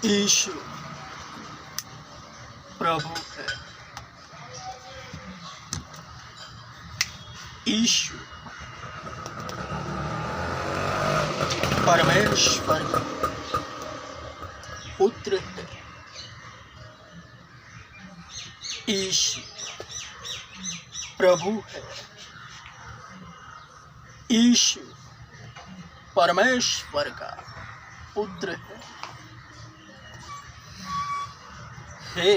यीशु प्रभु है। यीशु परमेश्वर का पुत्र है। यीशु प्रभु है। यीशु परमेश्वर का पुत्र है। हे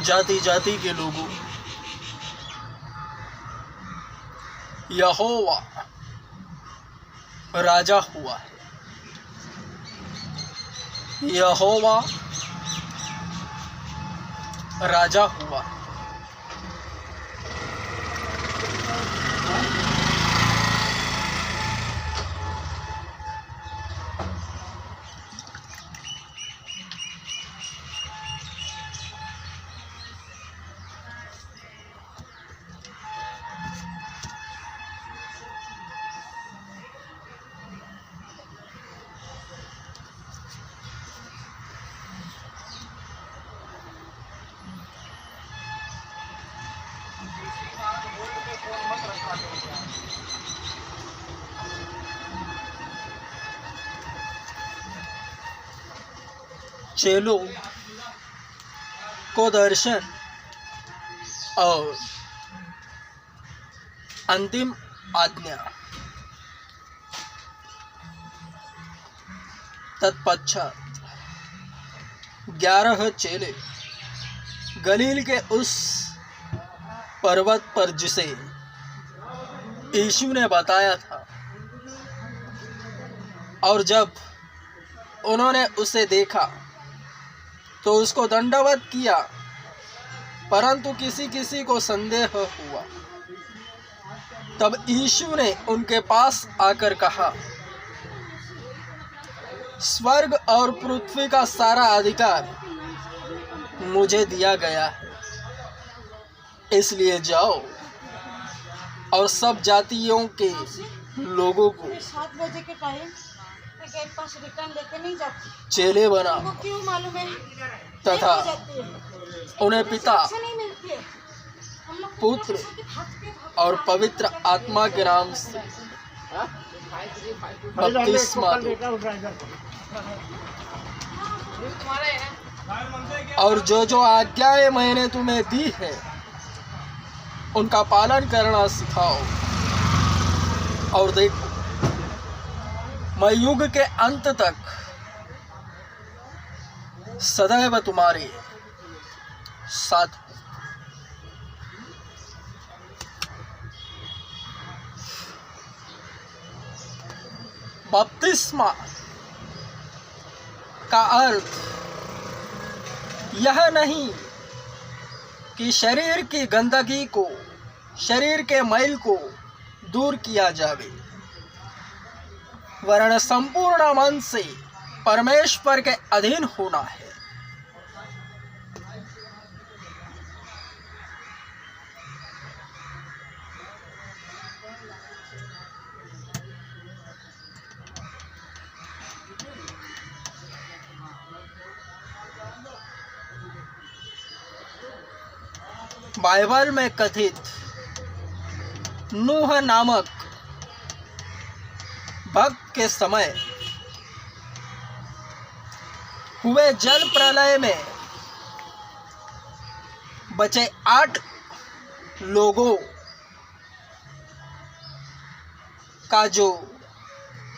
जाति जाति के लोगों, यहोवा राजा हुआ है। यहोवा राजा हुआ है। चेलों को दर्शन और अंतिम आज्ञा। तत्पश्चात 11 चेले गलील के उस पर्वत पर जिसे यीशु ने बताया था, और जब उन्होंने उसे देखा तो उसको दंडवत किया, परंतु किसी किसी को संदेह हुआ। तब यीशु ने उनके पास आकर कहा, स्वर्ग और पृथ्वी का सारा अधिकार मुझे दिया गया है, इसलिए जाओ और सब जातियों के लोगों को 7 बजे के टाइम गेट पास रिटर्न लेके नहीं जाती। चेले बना क्यों मालूम है? तथा उन्हें पिता, पुत्र और पवित्र आत्मा के नाम से बपतिस्मा दो। और जो आज्ञाएं मैंने तुम्हें दी है उनका पालन करना सिखाओ। और देखो, मैं युग के अंत तक सदैव तुम्हारे साथ हूं। बपतिस्मा का अर्थ यह नहीं कि शरीर की गंदगी को, शरीर के मैल को दूर किया जावे, वरन संपूर्ण मन से परमेश्वर के अधीन होना है। बाइबल में कथित नूह नामक भक्त के समय हुए जल प्रलय में बचे 8 लोगों का जो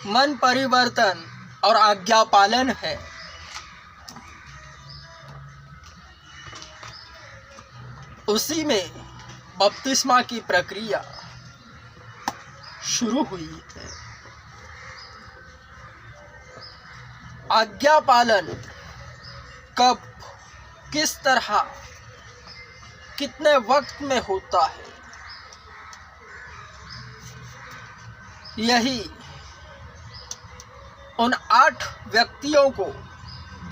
मन परिवर्तन और आज्ञा पालन है, उसी में बपतिस्मा की प्रक्रिया शुरू हुई है। आज्ञा पालन कब, किस तरह, कितने वक्त में होता है, यही उन 8 व्यक्तियों को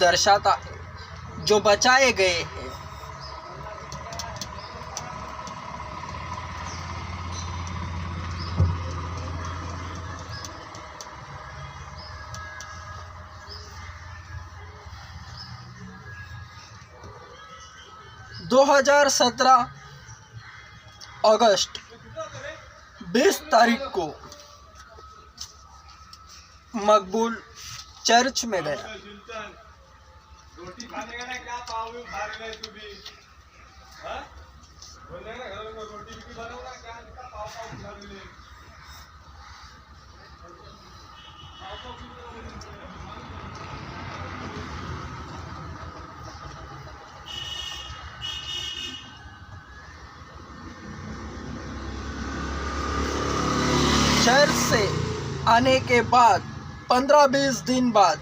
दर्शाता है जो बचाए गए हैं। 2017 अगस्त 20 तारीख को मकबूल चर्च में गया। रोटी खाने का ना क्या पाव खा रहे हैं तू भी? हाँ? बोलने का घर में रोटी भी बनाओ ना क्या पाव खा रहे हैं? चर्च से आने के बाद 15-20 दिन बाद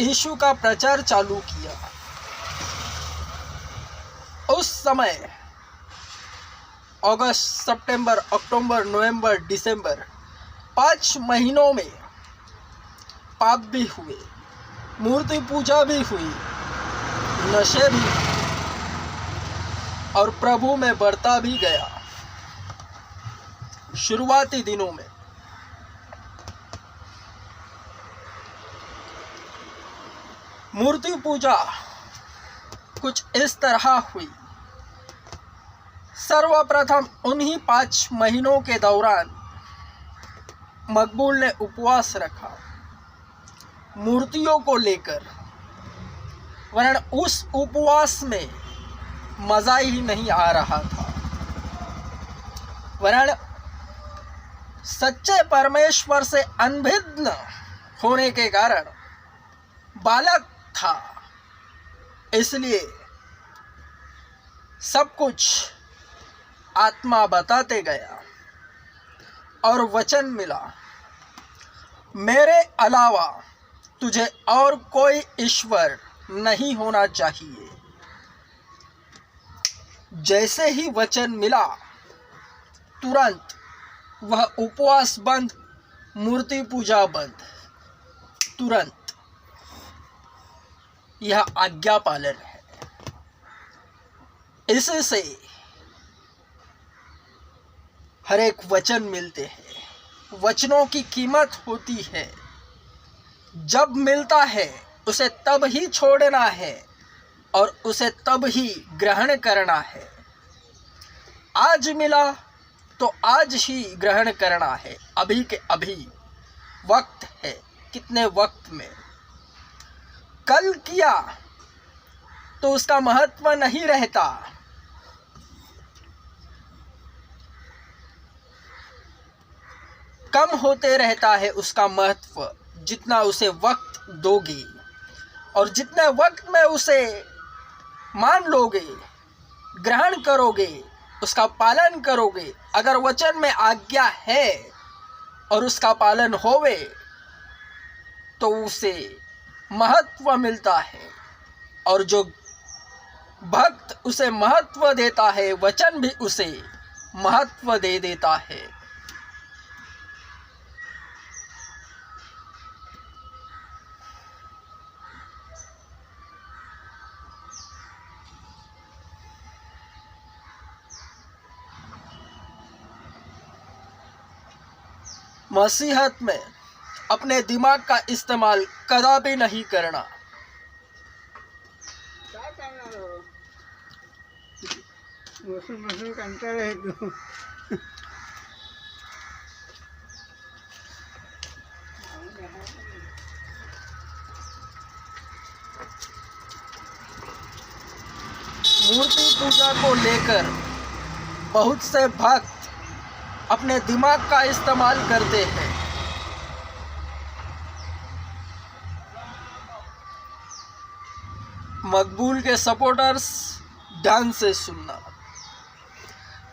यीशु का प्रचार चालू किया। उस समय अगस्त, सितंबर, अक्टूबर, नवंबर, दिसंबर 5 महीनों में पाप भी हुए, मूर्ति पूजा भी हुई, नशे भी हुए और प्रभु में बढ़ता भी गया। शुरुआती दिनों में मूर्ति पूजा कुछ इस तरह हुई। सर्वप्रथम उन्हीं 5 महीनों के दौरान मकबूल ने उपवास रखा मूर्तियों को लेकर, वरन उस उपवास में मजा ही नहीं आ रहा था। वरन सच्चे परमेश्वर से अनभिज्ञ होने के कारण बालक था, इसलिए सब कुछ आत्मा बताते गया और वचन मिला, मेरे अलावा तुझे और कोई ईश्वर नहीं होना चाहिए। जैसे ही वचन मिला तुरंत वह उपवास बंद, मूर्ति पूजा बंद, तुरंत। यह आज्ञा पालन है। इससे हर एक वचन मिलते हैं। वचनों की कीमत होती है। जब मिलता है उसे तब ही छोड़ना है और उसे तब ही ग्रहण करना है। आज मिला तो आज ही ग्रहण करना है, अभी के अभी। वक्त है, कितने वक्त में। कल किया तो उसका महत्व नहीं रहता। कम होते रहता है उसका महत्व जितना उसे वक्त दोगे, और जितने वक्त में उसे मान लोगे, ग्रहण करोगे, उसका पालन करोगे। अगर वचन में आज्ञा है और उसका पालन होवे तो उसे महत्व मिलता है, और जो भक्त उसे महत्व देता है, वचन भी उसे महत्व दे देता है। मसीहत में अपने दिमाग का इस्तेमाल कदापि नहीं करना। क्या करना हो? मौसम करता रहे तो मूर्ति पूजा को लेकर बहुत से भक्त अपने दिमाग का इस्तेमाल करते हैं। मकबूल के सपोर्टर्स ध्यान से सुनना,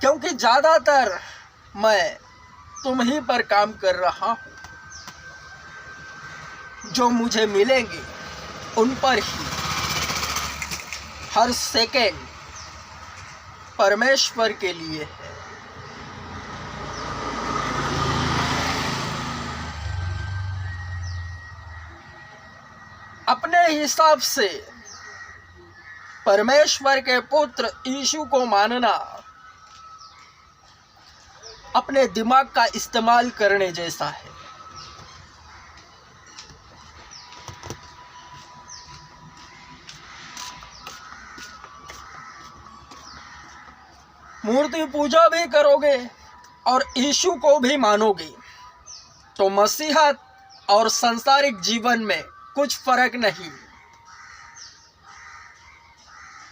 क्योंकि ज़्यादातर मैं तुम ही पर काम कर रहा हूँ। जो मुझे मिलेंगे उन पर ही हर सेकेंड परमेश्वर के लिए है। अपने हिसाब से परमेश्वर के पुत्र यीशु को मानना अपने दिमाग का इस्तेमाल करने जैसा है। मूर्ति पूजा भी करोगे और यीशु को भी मानोगे तो मसीहत और सांसारिक जीवन में कुछ फर्क नहीं।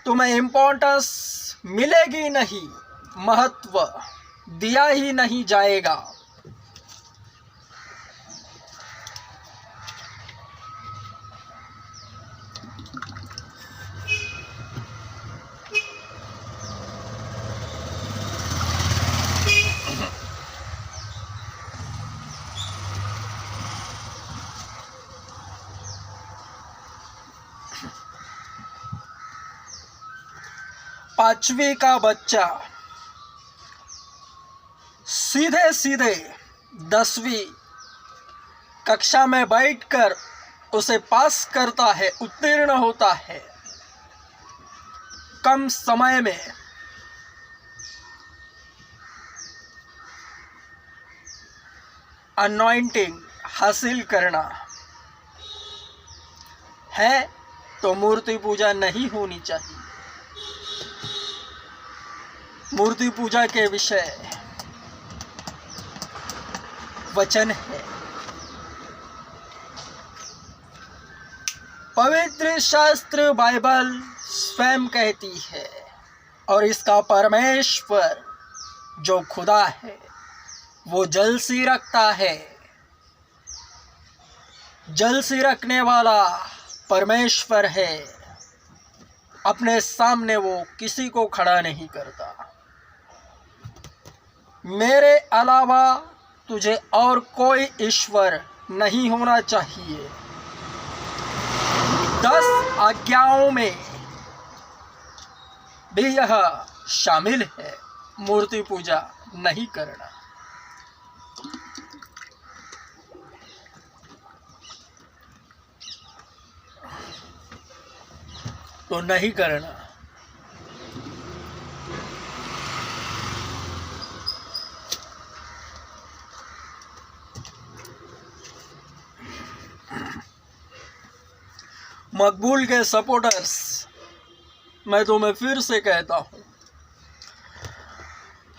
तुम्हें इम्पोर्टेंस मिलेगी नहीं, महत्व दिया ही नहीं जाएगा। पांचवी का बच्चा सीधे सीधे 10वीं कक्षा में बैठकर उसे पास करता है, उत्तीर्ण होता है। कम समय में अनॉइंटिंग हासिल करना है तो मूर्ति पूजा नहीं होनी चाहिए। मूर्ति पूजा के विषय वचन है। पवित्र शास्त्र बाइबल स्वयं कहती है और इसका परमेश्वर जो खुदा है वो जलसी रखता है। जलसी रखने वाला परमेश्वर है। अपने सामने वो किसी को खड़ा नहीं करता। मेरे अलावा तुझे और कोई ईश्वर नहीं होना चाहिए। 10 आज्ञाओं में भी यह शामिल है, मूर्ति पूजा नहीं करना। तो नहीं करना। मकबूल के सपोर्टर्स, मैं तुम्हें फिर से कहता हूं,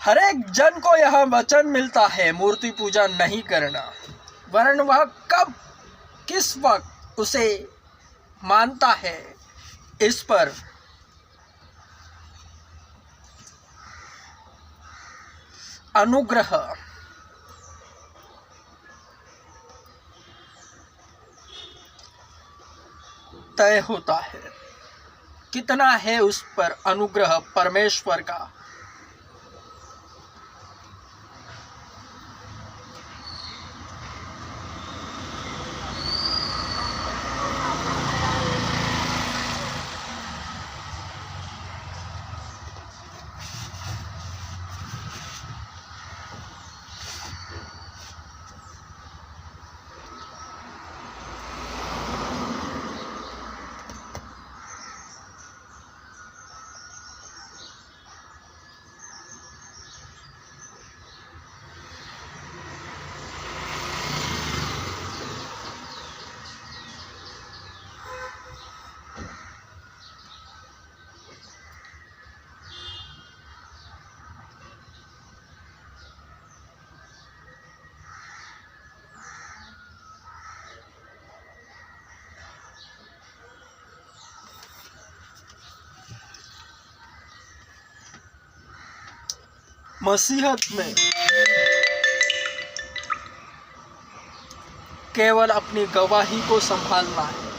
हर एक जन को यह वचन मिलता है मूर्ति पूजा नहीं करना, वरन वह कब किस वक्त उसे मानता है इस पर अनुग्रह तय होता है। कितना है उस पर अनुग्रह परमेश्वर का। मसीहत में केवल अपनी गवाही को संभालना है।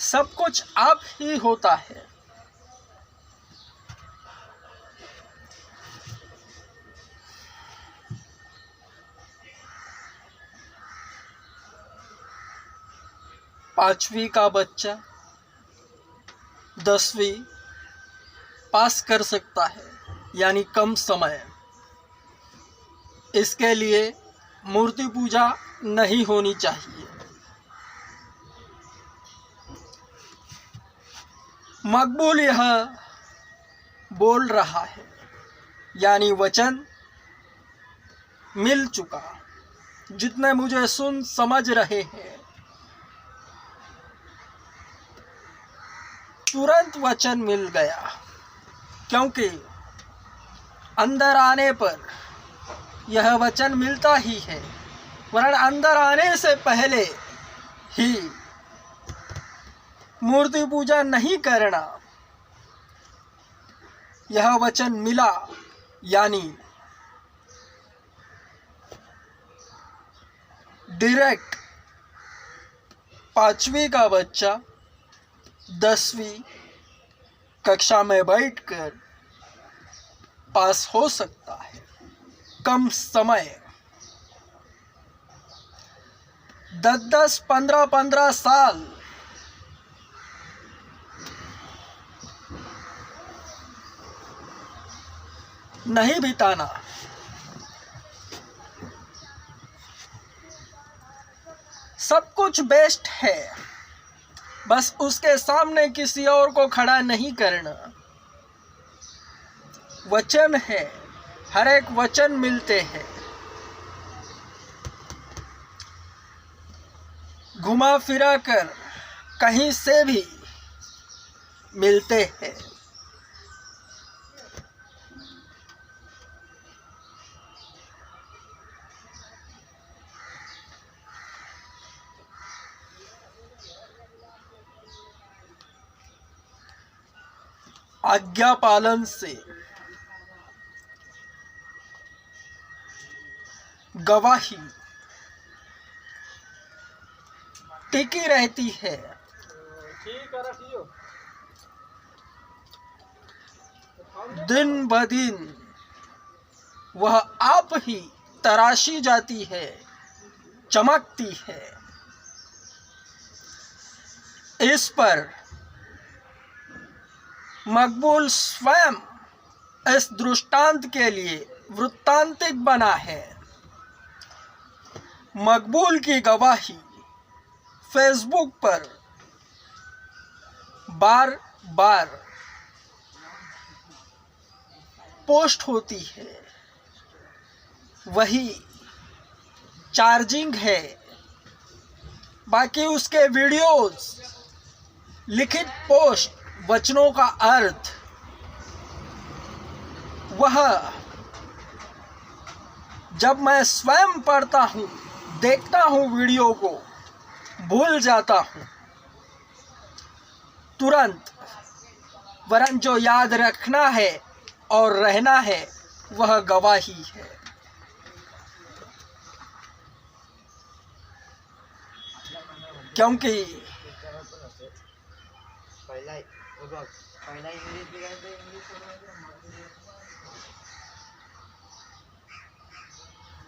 सब कुछ आप ही होता है। पांचवी का बच्चा 10वीं पास कर सकता है, यानी कम समय। इसके लिए मूर्ति पूजा नहीं होनी चाहिए। मकबूल यह बोल रहा है, यानी वचन मिल चुका जितने मुझे सुन समझ रहे हैं, तुरंत वचन मिल गया, क्योंकि अंदर आने पर यह वचन मिलता ही है, वरना अंदर आने से पहले ही मूर्ति पूजा नहीं करना। यह वचन मिला, यानी डायरेक्ट 5वीं का बच्चा 10वीं कक्षा में बैठकर पास हो सकता है। कम समय 10-10, 15-15 साल नहीं बिताना। सब कुछ बेस्ट है, बस उसके सामने किसी और को खड़ा नहीं करना। वचन है, हर एक वचन मिलते हैं, घुमा फिरा कर कहीं से भी मिलते हैं। आज्ञा पालन से गवाही टिकी रहती है। दिन ब दिन वह आप ही तराशी जाती है, चमकती है। इस पर मकबूल स्वयं इस दृष्टांत के लिए वृत्तांतिक बना है। मकबूल की गवाही फेसबुक पर बार बार पोस्ट होती है, वही चार्जिंग है। बाकी उसके वीडियोस, लिखित पोस्ट, वचनों का अर्थ वह जब मैं स्वयं पढ़ता हूँ, देखता हूँ वीडियो को, भूल जाता हूँ तुरंत। वरन जो याद रखना है और रहना है वह गवाही है। क्योंकि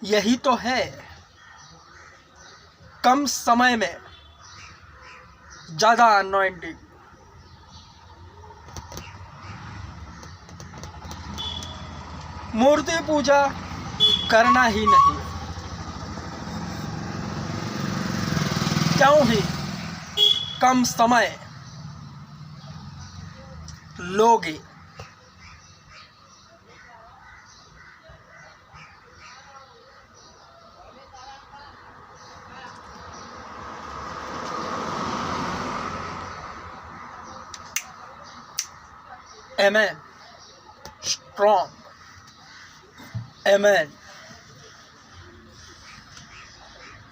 यही तो है, कम समय में ज्यादा अनॉइंटिंग। मूर्ति पूजा करना ही नहीं, क्यों ही कम समय लोगे। Amen. Strong. Amen.